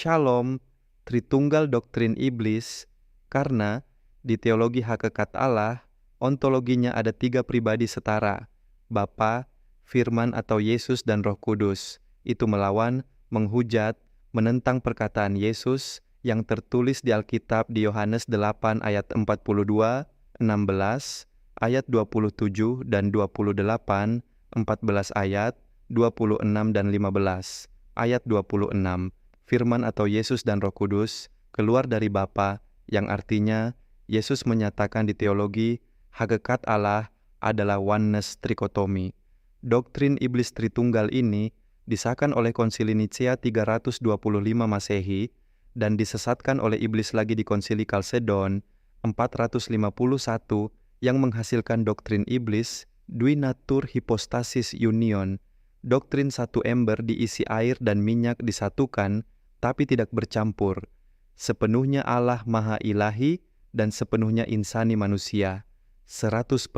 Shalom, Tritunggal doktrin iblis, karena di teologi hakikat Allah, ontologinya ada 3 pribadi setara, Bapa, Firman atau Yesus dan Roh Kudus. Itu melawan, menghujat, menentang perkataan Yesus yang tertulis di Alkitab di Yohanes 8 ayat 42, 16, ayat 27 dan 28, 14 ayat, 26 dan 15, ayat 26. Firman atau Yesus dan Roh Kudus keluar dari Bapa, yang artinya Yesus menyatakan di teologi hakikat Allah adalah oneness trikotomi. Doktrin iblis Tritunggal ini disahkan oleh Konsili Nicea 325 Masehi dan disesatkan oleh iblis lagi di Konsili Kalsedon 451 yang menghasilkan doktrin iblis Duinatur Hypostasis Union, doktrin satu ember diisi air dan minyak disatukan tapi tidak bercampur, sepenuhnya Allah Maha Ilahi dan sepenuhnya insani manusia, 100%,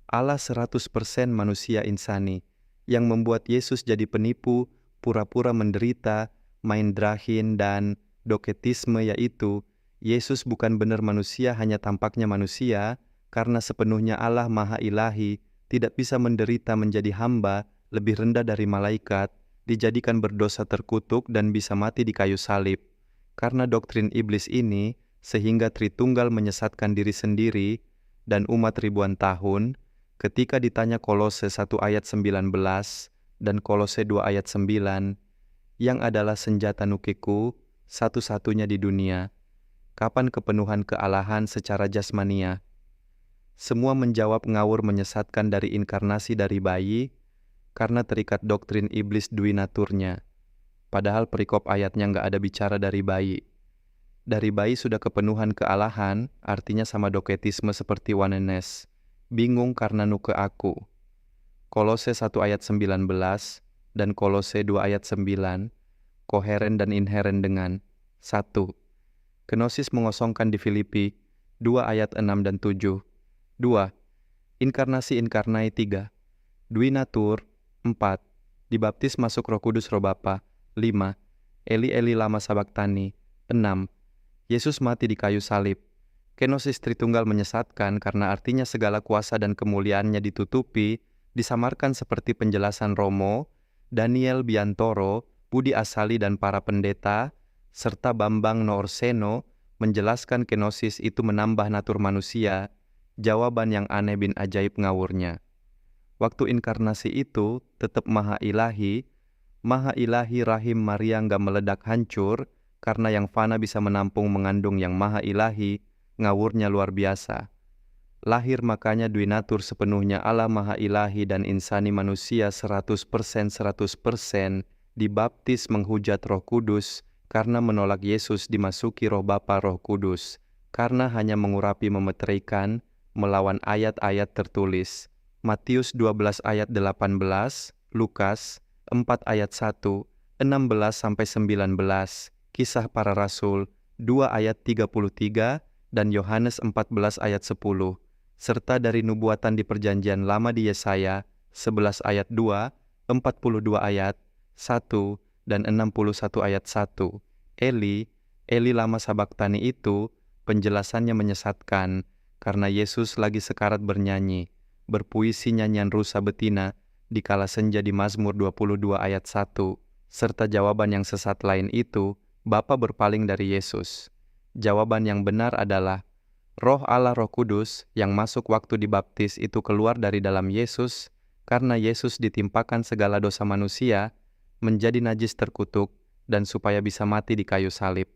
Allah 100% manusia insani, yang membuat Yesus jadi penipu, pura-pura menderita, main drahin dan doketisme, yaitu Yesus bukan benar manusia, hanya tampaknya manusia, karena sepenuhnya Allah Maha Ilahi, tidak bisa menderita menjadi hamba, lebih rendah dari malaikat, dijadikan berdosa terkutuk dan bisa mati di kayu salib. Karena doktrin iblis ini, sehingga Tritunggal menyesatkan diri sendiri dan umat ribuan tahun, ketika ditanya Kolose 1 ayat 19 dan Kolose 2 ayat 9, yang adalah senjata nukiku, satu-satunya di dunia, kapan kepenuhan kealahan secara jasmania? Semua menjawab ngawur menyesatkan dari inkarnasi dari bayi, karena terikat doktrin iblis duinaturnya. Padahal perikop ayatnya nggak ada bicara dari bayi. Dari bayi sudah kepenuhan kealahan, artinya sama doketisme seperti oneness. Bingung karena nuke aku. Kolose 1 ayat 19 dan Kolose 2 ayat 9, koheren dan inheren dengan 1. Kenosis mengosongkan di Filipi 2 ayat 6 dan 7. 2. Inkarnasi inkarnai 3. Duinatur 4. Dibaptis masuk Roh Kudus Roh Bapa. 5. Eli Eli lama sabaktani. 6. Yesus mati di kayu salib. Kenosis Tritunggal menyesatkan karena artinya segala kuasa dan kemuliaannya ditutupi, disamarkan seperti penjelasan Romo, Daniel Biantoro, Budi Asali dan para pendeta, serta Bambang Noorseno menjelaskan kenosis itu menambah natur manusia, jawaban yang aneh bin ajaib ngawurnya. Waktu inkarnasi itu tetap Maha Ilahi rahim Maria nggak meledak hancur, karena yang fana bisa menampung mengandung yang Maha Ilahi, ngawurnya luar biasa. Lahir makanya duinatur sepenuhnya Allah Maha Ilahi dan insani manusia 100% dibaptis menghujat Roh Kudus, karena menolak Yesus dimasuki Roh Bapa Roh Kudus, karena hanya mengurapi memeterikan, melawan ayat-ayat tertulis. Matius 12 ayat 18, Lukas 4 ayat 1, 16-19, Kisah Para Rasul 2 ayat 33, dan Yohanes 14 ayat 10, serta dari nubuatan di Perjanjian Lama di Yesaya 11 ayat 2, 42 ayat 1, dan 61 ayat 1. Eli lama sabaktani itu penjelasannya menyesatkan, karena Yesus lagi sekarat bernyanyi, berpuisi nyanyian rusa betina di kala senja di Mazmur 22 ayat 1, serta jawaban yang sesat lain itu, Bapa berpaling dari Yesus. Jawaban yang benar adalah, Roh Allah Roh Kudus yang masuk waktu dibaptis itu keluar dari dalam Yesus, karena Yesus ditimpakan segala dosa manusia, menjadi najis terkutuk, dan supaya bisa mati di kayu salib.